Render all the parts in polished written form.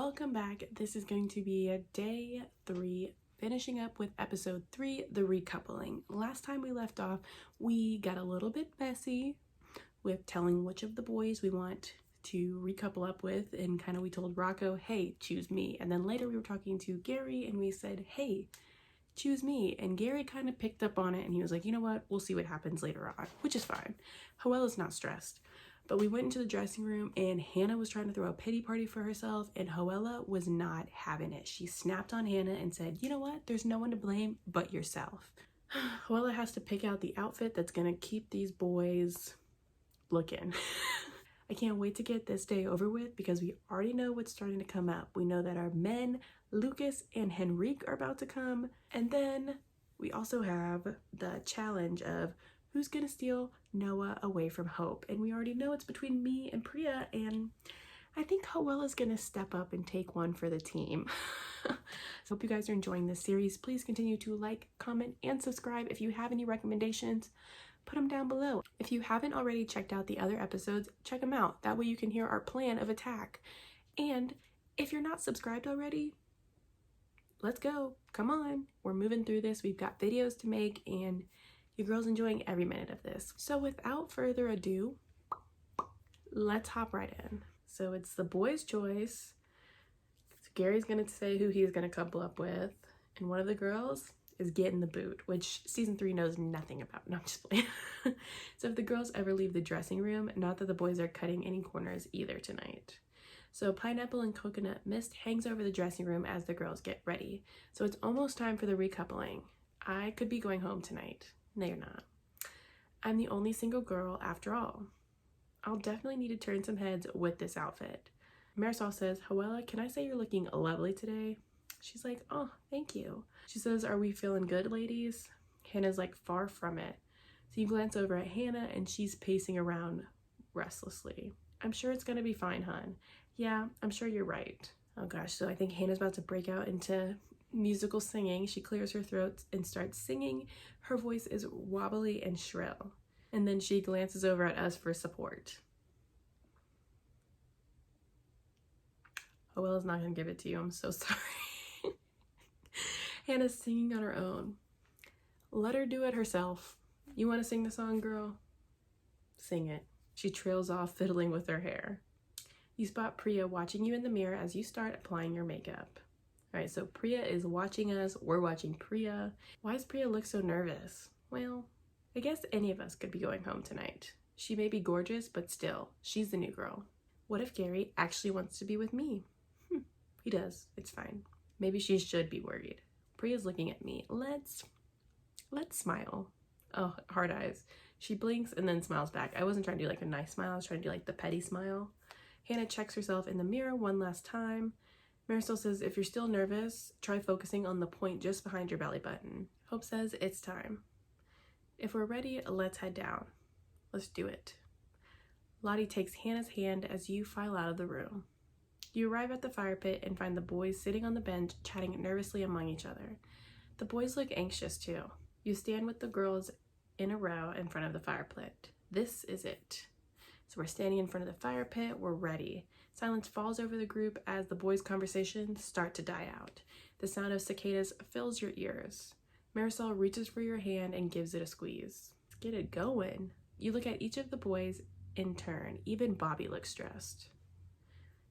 welcome back. This is going to be a day 3, finishing up with episode 3, the recoupling. Last time we left off, we got a little bit messy with telling which of the boys we want to recouple up with, and kind of we told Rocco, hey, choose me. And then later we were talking to Gary and we said, hey, choose me. And Gary kind of picked up on it and he was like, you know what, we'll see what happens later on, which is fine. Hoella's not stressed. But we went into the dressing room and Hannah was trying to throw a pity party for herself and Hoella was not having it. She snapped on Hannah and said, you know what, there's no one to blame but yourself. Hoella has to pick out the outfit that's gonna keep these boys looking. I can't wait to get this day over with because we already know what's starting to come up. We know that our men, Lucas and Henrique, are about to come. And then we also have the challenge of who's gonna steal Noah away from Hope. And we already know it's between me and Priya, and I think Hoella's gonna step up and take one for the team. So hope you guys are enjoying this series. Please continue to like, comment, and subscribe. If you have any recommendations, put them down below. If you haven't already checked out the other episodes, check them out. That way you can hear our plan of attack. And if you're not subscribed already, let's go. Come on. We're moving through this. We've got videos to make and your girl's enjoying every minute of this. So without further ado, let's hop right in. So it's the boys' choice. So Gary's gonna say who he's gonna couple up with. And one of the girls is getting the boot, which season 3 knows nothing about. No, I'm just playing. So if the girls ever leave the dressing room, not that the boys are cutting any corners either tonight. So pineapple and coconut mist hangs over the dressing room as the girls get ready. So it's almost time for the recoupling. I could be going home tonight. No, you're not. I'm the only single girl after all. I'll definitely need to turn some heads with this outfit. Marisol says, Hoella, can I say you're looking lovely today? She's like, oh, thank you. She says, are we feeling good, ladies? Hannah's like, far from it. So you glance over at Hannah and she's pacing around restlessly. I'm sure it's gonna be fine, hon. Yeah, I'm sure you're right. Oh gosh, so I think Hannah's about to break out into musical singing. She clears her throat and starts singing. Her voice is wobbly and shrill. And then she glances over at us for support. Hoella's not gonna give it to you. I'm so sorry. Hannah's singing on her own. Let her do it herself. You want to sing the song, girl? Sing it. She trails off fiddling with her hair. You spot Priya watching you in the mirror as you start applying your makeup. All right, so Priya is watching us. We're watching Priya. Why does Priya look so nervous? Well, I guess any of us could be going home tonight. She may be gorgeous, but still, she's the new girl. What if Gary actually wants to be with me? He does. It's fine. Maybe she should be worried. Priya's looking at me. Let's smile. Oh, hard eyes. She blinks and then smiles back. I wasn't trying to do like a nice smile. I was trying to do like the petty smile. Hannah checks herself in the mirror one last time. Marisol says, if you're still nervous, try focusing on the point just behind your belly button. Hope says, it's time. If we're ready, let's head down. Let's do it. Lottie takes Hannah's hand as you file out of the room. You arrive at the fire pit and find the boys sitting on the bench, chatting nervously among each other. The boys look anxious too. You stand with the girls in a row in front of the fire pit. This is it. So we're standing in front of the fire pit. We're ready. Silence falls over the group as the boys' conversations start to die out. The sound of cicadas fills your ears. Marisol reaches for your hand and gives it a squeeze. Let's get it going. You look at each of the boys in turn. Even Bobby looks stressed.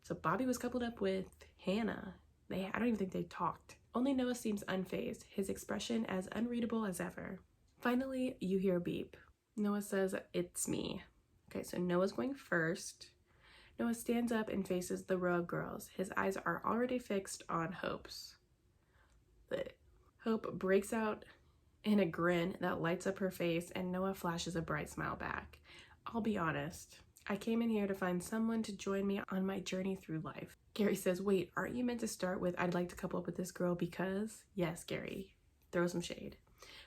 So Bobby was coupled up with Hannah. I don't even think they talked. Only Noah seems unfazed, his expression as unreadable as ever. Finally, you hear a beep. Noah says, it's me. Okay, so Noah's going first. Noah stands up and faces the row of girls. His eyes are already fixed on Hope's. Hope breaks out in a grin that lights up her face, and Noah flashes a bright smile back. I'll be honest. I came in here to find someone to join me on my journey through life. Gary says, wait, aren't you meant to start with, I'd like to couple up with this girl because? Yes, Gary. Throw some shade.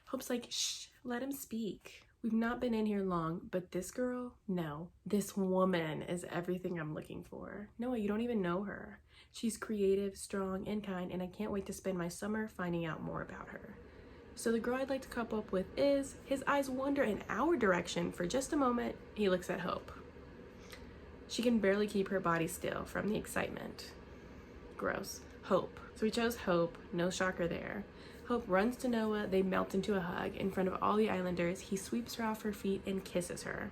Hope's like, shh, let him speak. We've not been in here long, but this girl, no. This woman is everything I'm looking for. Noah, you don't even know her. She's creative, strong, and kind, and I can't wait to spend my summer finding out more about her. So the girl I'd like to couple up with is, his eyes wander in our direction for just a moment. He looks at Hope. She can barely keep her body still from the excitement. Gross. Hope. So we chose Hope. No shocker there. Hope runs to Noah. They melt into a hug. In front of all the Islanders, he sweeps her off her feet and kisses her.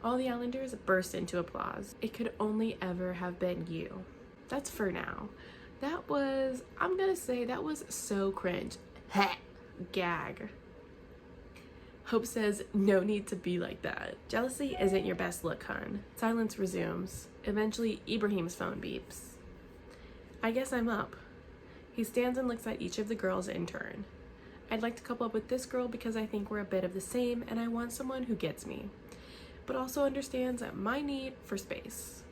All the Islanders burst into applause. It could only ever have been you. That's for now. That was, I'm gonna say, that was so cringe. Heh. Gag. Hope says, no need to be like that. Jealousy isn't your best look, hun. Silence resumes. Eventually, Ibrahim's phone beeps. I guess I'm up. He stands and looks at each of the girls in turn. I'd like to couple up with this girl because I think we're a bit of the same and I want someone who gets me, but also understands my need for space.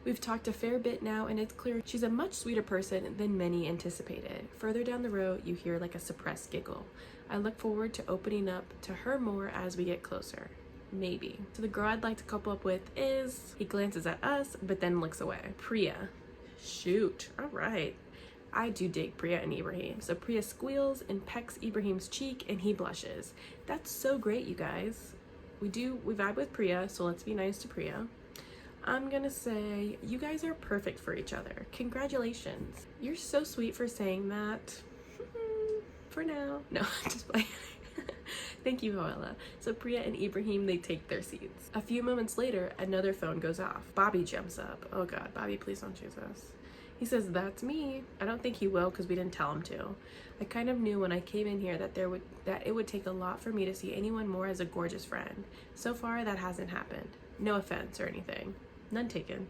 We've talked a fair bit now and it's clear she's a much sweeter person than many anticipated. Further down the road, you hear like a suppressed giggle. I look forward to opening up to her more as we get closer. Maybe. So the girl I'd like to couple up with is... He glances at us, but then looks away. Priya. Shoot. All right. I do dig Priya and Ibrahim. So Priya squeals and pecks Ibrahim's cheek and he blushes. That's so great, you guys. We vibe with Priya, so let's be nice to Priya. I'm gonna say you guys are perfect for each other. Congratulations. You're so sweet for saying that. For now. No, just playing. Thank you, Hoella. So Priya and Ibrahim, they take their seats. A few moments later, another phone goes off. Bobby jumps up. Oh God, Bobby, please don't choose us. He says, that's me. I don't think he will because we didn't tell him to. I kind of knew when I came in here that it would take a lot for me to see anyone more as a gorgeous friend. So far, that hasn't happened. No offense or anything. None taken.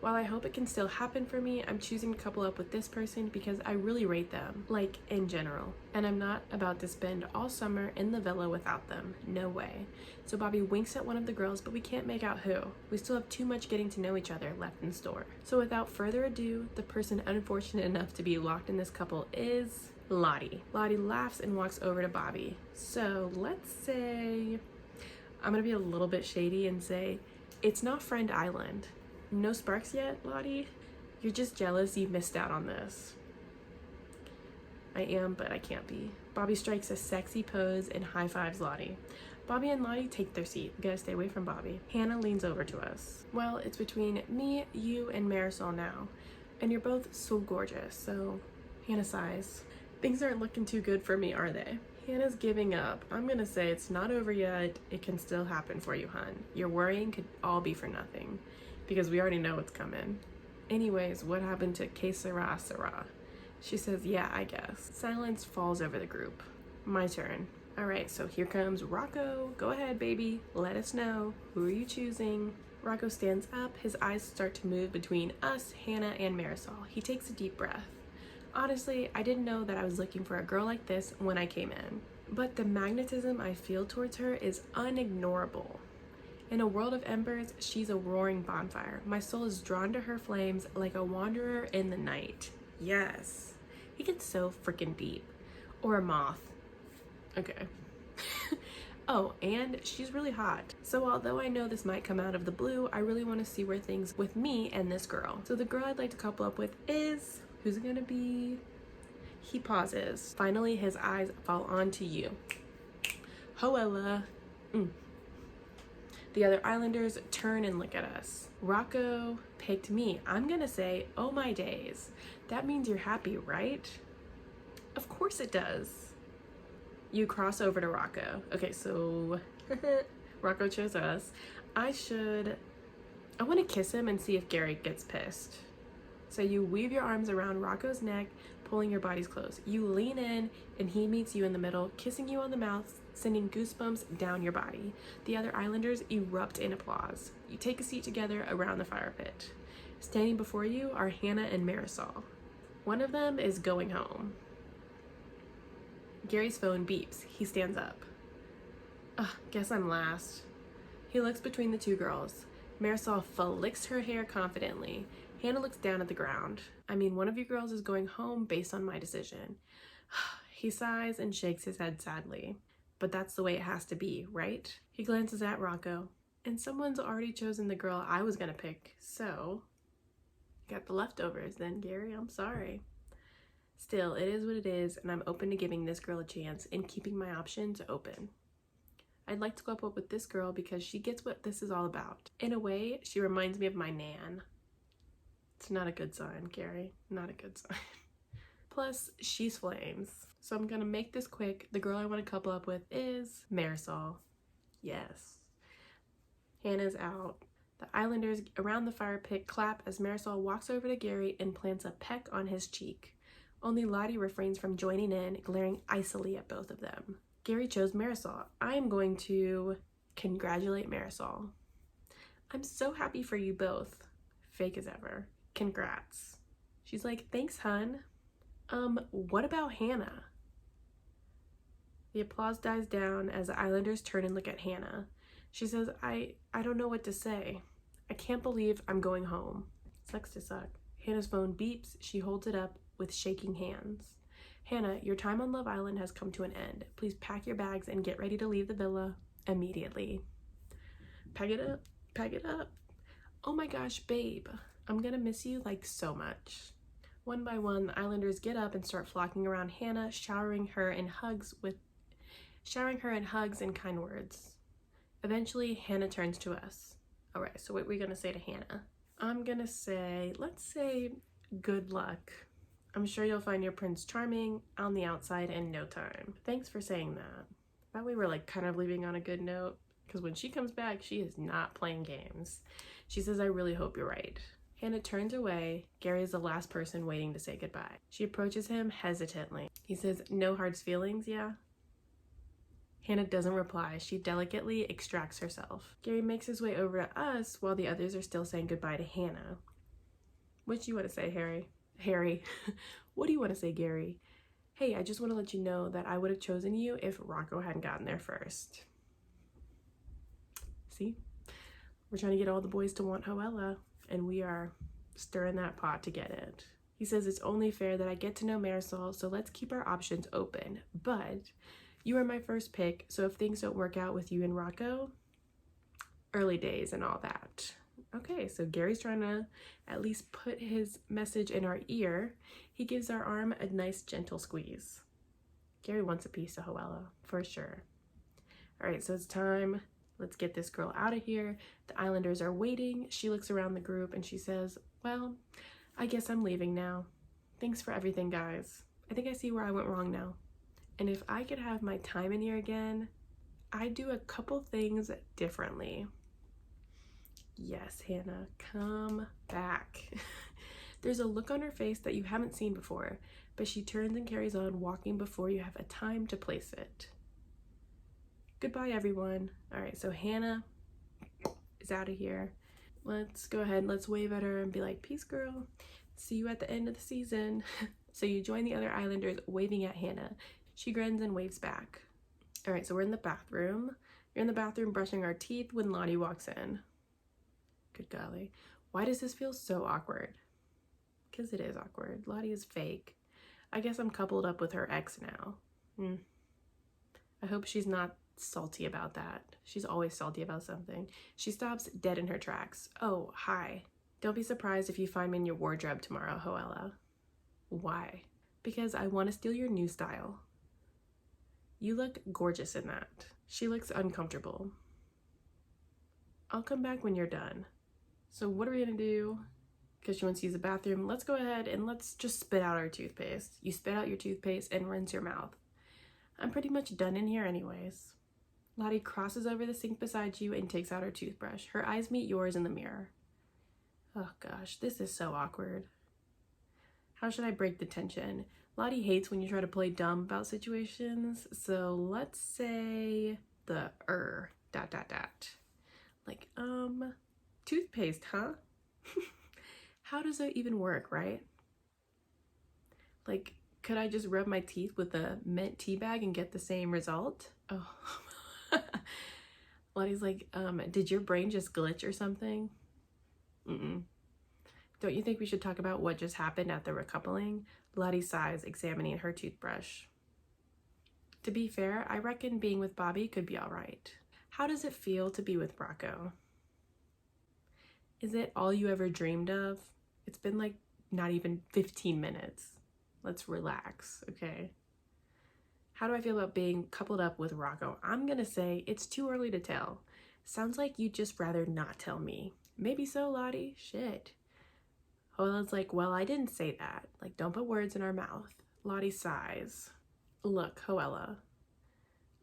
While I hope it can still happen for me, I'm choosing to couple up with this person because I really rate them, like in general. And I'm not about to spend all summer in the villa without them. No way. So Bobby winks at one of the girls, but we can't make out who. We still have too much getting to know each other left in store. So without further ado, the person unfortunate enough to be locked in this couple is Lottie. Lottie laughs and walks over to Bobby. So let's say, I'm gonna be a little bit shady and say, it's not Friend Island. No sparks yet, Lottie? You're just jealous you missed out on this. I am, but I can't be. Bobby strikes a sexy pose and high fives Lottie. Bobby and Lottie take their seat. We gotta stay away from Bobby. Hannah leans over to us. Well, it's between me, you, and Marisol now. And you're both so gorgeous, so Hannah sighs. Things aren't looking too good for me, are they? Hannah's giving up. I'm gonna say it's not over yet. It can still happen for you, hun. Your worrying could all be for nothing. Because we already know what's coming. Anyways, what happened to Que Sera Sera? She says, yeah, I guess. Silence falls over the group. My turn. All right, so here comes Rocco. Go ahead, baby. Let us know. Who are you choosing? Rocco stands up. His eyes start to move between us, Hannah, and Marisol. He takes a deep breath. Honestly, I didn't know that I was looking for a girl like this when I came in. But the magnetism I feel towards her is unignorable. In a world of embers, she's a roaring bonfire. My soul is drawn to her flames like a wanderer in the night. Yes. He gets so freaking deep. Or a moth. Okay. Oh, and she's really hot. So although I know this might come out of the blue, I really want to see where things with me and this girl. So the girl I'd like to couple up with is... Who's it gonna be? He pauses. Finally, his eyes fall onto you. Hoella. The other Islanders turn and look at us. Rocco picked me. I'm gonna say, oh my days. That means you're happy, right? Of course it does. You cross over to Rocco. Okay, so Rocco chose us. I want to kiss him and see if Gary gets pissed. So you weave your arms around Rocco's neck, pulling your bodies close. You lean in and he meets you in the middle, kissing you on the mouth, sending goosebumps down your body. The other Islanders erupt in applause. You take a seat together around the fire pit. Standing before you are Hannah and Marisol. One of them is going home. Gary's phone beeps. He stands up. Guess I'm last. He looks between the two girls. Marisol flicks her hair confidently. Hannah looks down at the ground. I mean, one of you girls is going home based on my decision. He sighs and shakes his head sadly. But that's the way it has to be, right? He glances at Rocco. And someone's already chosen the girl I was gonna pick, so... Got the leftovers then, Gary. I'm sorry. Still, it is what it is, and I'm open to giving this girl a chance and keeping my options open. I'd like to go up with this girl because she gets what this is all about. In a way, she reminds me of my Nan. It's not a good sign, Gary. Not a good sign. Plus, she's flames. So I'm gonna make this quick. The girl I want to couple up with is Marisol. Yes. Hannah's out. The Islanders around the fire pit clap as Marisol walks over to Gary and plants a peck on his cheek. Only Lottie refrains from joining in, glaring icily at both of them. Gary chose Marisol. I am going to congratulate Marisol. I'm so happy for you both. Fake as ever. Congrats. She's like, thanks, hun. What about Hannah? The applause dies down as the Islanders turn and look at Hannah. She says, I don't know what to say. I can't believe I'm going home. Sucks to suck. Hannah's phone beeps. She holds it up with shaking hands. Hannah, your time on Love Island has come to an end. Please pack your bags and get ready to leave the villa immediately. Pack it up. Pack it up. Oh my gosh, babe. I'm gonna miss you like so much. One by one, the Islanders get up and start flocking around Hannah, showering her in hugs and kind words. Eventually, Hannah turns to us. All right, so what are we gonna say to Hannah? I'm gonna say, let's say, good luck. I'm sure you'll find your prince charming on the outside in no time. Thanks for saying that. Thought we were like kind of leaving on a good note, because when she comes back, she is not playing games. She says, I really hope you're right. Hannah turns away. Gary is the last person waiting to say goodbye. She approaches him hesitantly. He says, no hard feelings, yeah? Hannah doesn't reply. She delicately extracts herself. Gary makes his way over to us while the others are still saying goodbye to Hannah. What do you want to say, Harry? What do you want to say, Gary? Hey, I just want to let you know that I would have chosen you if Rocco hadn't gotten there first. See? We're trying to get all the boys to want Hoella, and we are stirring that pot to get it. He says it's only fair that I get to know Marisol, so let's keep our options open. But you are my first pick, so if things don't work out with you and Rocco, early days and all that. Okay, so Gary's trying to at least put his message in our ear. He gives our arm a nice gentle squeeze. Gary wants a piece of Hoella, for sure. All right, so it's time. Let's get this girl out of here. The Islanders are waiting. She looks around the group and she says, well, I guess I'm leaving now. Thanks for everything, guys. I think I see where I went wrong now. And if I could have my time in here again, I'd do a couple things differently. Yes, Hannah, come back. There's a look on her face that you haven't seen before, but she turns and carries on, walking before you have a time to place it. Goodbye, everyone. All right, so Hannah is out of here. Let's go ahead. Let's wave at her and be like, peace, girl. See you at the end of the season. So you join the other Islanders waving at Hannah. She grins and waves back. All right, so we're in the bathroom. You're in the bathroom brushing our teeth when Lottie walks in. Good golly. Why does this feel so awkward? Because it is awkward. Lottie is fake. I guess I'm coupled up with her ex now. I hope she's not salty about that. She's always salty about something. She stops dead in her tracks. Oh, hi. Don't be surprised if you find me in your wardrobe tomorrow, Hoella. Why? Because I want to steal your new style. You look gorgeous in that. She looks uncomfortable. I'll come back when you're done. So what are we gonna do? Because she wants to use the bathroom. Let's go ahead and let's just spit out our toothpaste. You spit out your toothpaste and rinse your mouth. I'm pretty much done in here anyways. Lottie crosses over the sink beside you and takes out her toothbrush. Her eyes meet yours in the mirror. Oh gosh, this is so awkward. How should I break the tension? Lottie hates when you try to play dumb about situations, so let's say the Like, toothpaste, huh? How does that even work, right? Like, could I just rub my teeth with a mint tea bag and get the same result? Oh. Lottie's like, did your brain just glitch or something? Don't you think we should talk about what just happened at the recoupling? Lottie sighs, examining her toothbrush. To be fair, I reckon being with Bobby could be all right. How does it feel to be with Rocco? Is it all you ever dreamed of? It's been like not even 15 minutes. Let's relax, okay? How do I feel about being coupled up with Rocco? I'm gonna say it's too early to tell. Sounds like you'd just rather not tell me. Maybe so, Lottie. Shit. Hoella's like, well, I didn't say that. Like, don't put words in our mouth. Lottie sighs. Look, Hoella.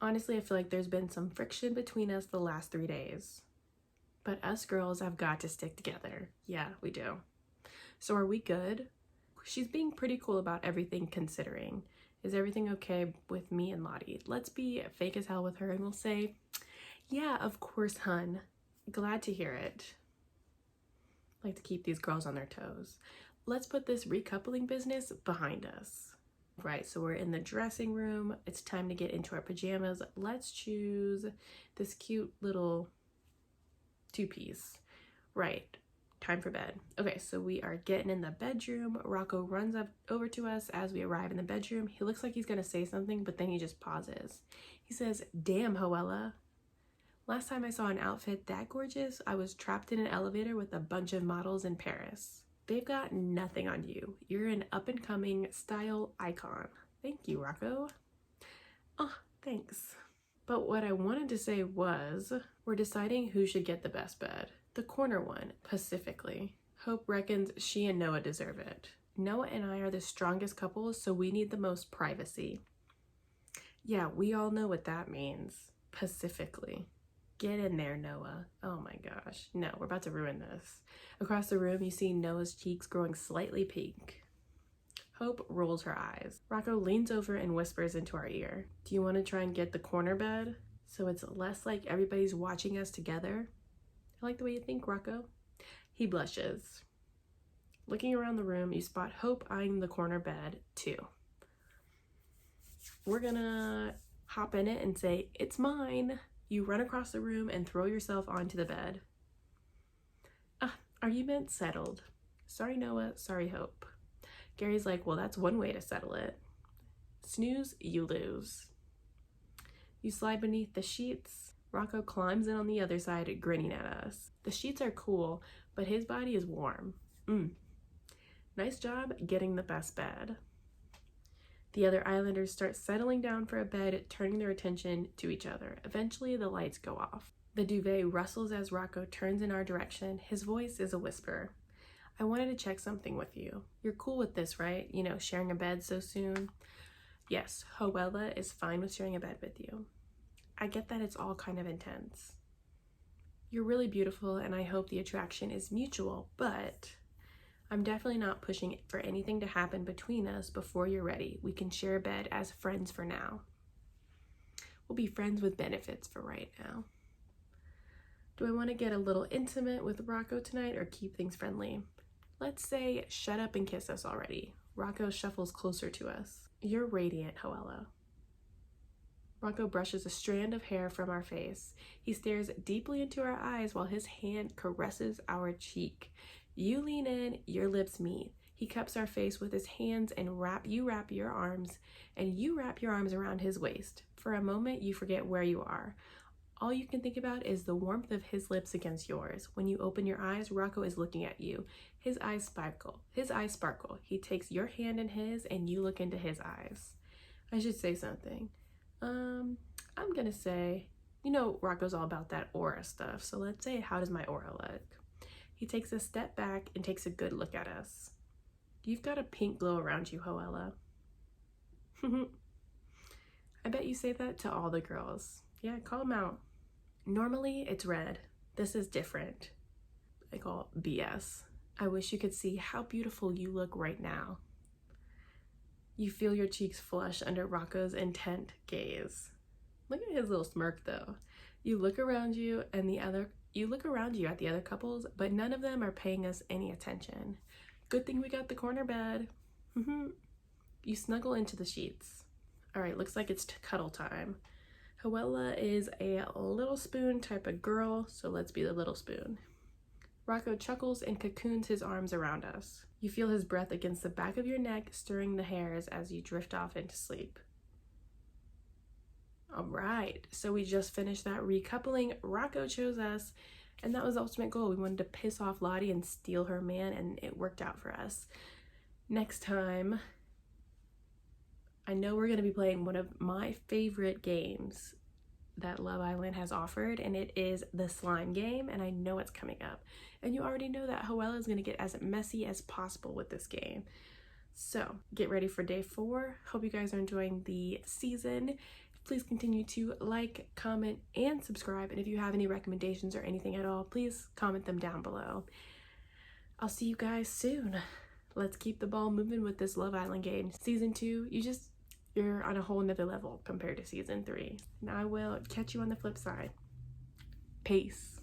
Honestly, I feel like there's been some friction between us the last 3 days. But us girls have got to stick together. Yeah, we do. So are we good? She's being pretty cool about everything considering. Is everything okay with me and Lottie? Let's be fake as hell with her and we'll say, yeah, of course, hun. Glad to hear it. Like to keep these girls on their toes. Let's put this recoupling business behind us. Right, so we're in the dressing room. It's time to get into our pajamas. Let's choose this cute little two-piece. Right, time for bed. Okay, so we are getting in the bedroom. Rocco runs up over to us as we arrive in the bedroom. He looks like he's gonna say something, but then he just pauses. He says, damn, Hoella. Last time I saw an outfit that gorgeous, I was trapped in an elevator with a bunch of models in Paris. They've got nothing on you. You're an up-and-coming style icon. Thank you, Rocco. Oh, thanks. But what I wanted to say was, we're deciding who should get the best bed. The corner one, specifically. Hope reckons she and Noah deserve it. Noah and I are the strongest couples, so we need the most privacy. Yeah, we all know what that means. Pacifically. Get in there, Noah. Oh my gosh. No, we're about to ruin this. Across the room, you see Noah's cheeks growing slightly pink. Hope rolls her eyes. Rocco leans over and whispers into our ear. Do you want to try and get the corner bed? So it's less like everybody's watching us together? I like the way you think, Rocco. He blushes. Looking around the room, you spot Hope eyeing the corner bed, too. We're gonna hop in it and say, it's mine. You run across the room and throw yourself onto the bed. Argument settled. Sorry, Noah. Sorry, Hope. Gary's like, well, that's one way to settle it. Snooze, you lose. You slide beneath the sheets. Rocco climbs in on the other side, grinning at us. The sheets are cool, but his body is warm. Nice job getting the best bed. The other islanders start settling down for a bed, turning their attention to each other. Eventually, the lights go off. The duvet rustles as Rocco turns in our direction. His voice is a whisper. I wanted to check something with you. You're cool with this, right? You know, sharing a bed so soon? Yes, Hoella is fine with sharing a bed with you. I get that it's all kind of intense. You're really beautiful, and I hope the attraction is mutual, but I'm definitely not pushing for anything to happen between us before you're ready. We can share a bed as friends for now. We'll be friends with benefits for right now. Do I want to get a little intimate with Rocco tonight or keep things friendly? Let's say, shut up and kiss us already. Rocco shuffles closer to us. You're radiant, Hoella. Rocco brushes a strand of hair from our face. He stares deeply into our eyes while his hand caresses our cheek. You lean in, your lips meet. He cups our face with his hands and you wrap your arms around his waist. For a moment, you forget where you are. All you can think about is the warmth of his lips against yours. When you open your eyes, Rocco is looking at you. His eyes sparkle. He takes your hand in his and you look into his eyes. I should say something. I'm gonna say, you know, Rocco's all about that aura stuff. So let's say, how does my aura look? He takes a step back and takes a good look at us. You've got a pink glow around you, Hoella. I bet you say that to all the girls. Yeah, call them out. Normally, it's red. This is different. I call it BS. I wish you could see how beautiful you look right now. You feel your cheeks flush under Rocco's intent gaze. Look at his little smirk, though. You look around you at the other couples, but none of them are paying us any attention. Good thing we got the corner bed. You snuggle into the sheets. All right, looks like it's cuddle time. Hoella is a little spoon type of girl, so let's be the little spoon. Rocco chuckles and cocoons his arms around us. You feel his breath against the back of your neck, stirring the hairs as you drift off into sleep. All right, so we just finished that recoupling. Rocco chose us, and that was the ultimate goal. We wanted to piss off Lottie and steal her man, and it worked out for us. Next time, I know we're going to be playing one of my favorite games. that Love Island has offered, and it is the slime game, and I know it's coming up. And you already know that Hoella is going to get as messy as possible with this game. So get ready for day 4. Hope you guys are enjoying the season. Please continue to like, comment, and subscribe. And if you have any recommendations or anything at all, please comment them down below. I'll see you guys soon. Let's keep the ball moving with this Love Island game. Season 2, you're on a whole nother level compared to season 3. And I will catch you on the flip side. Peace.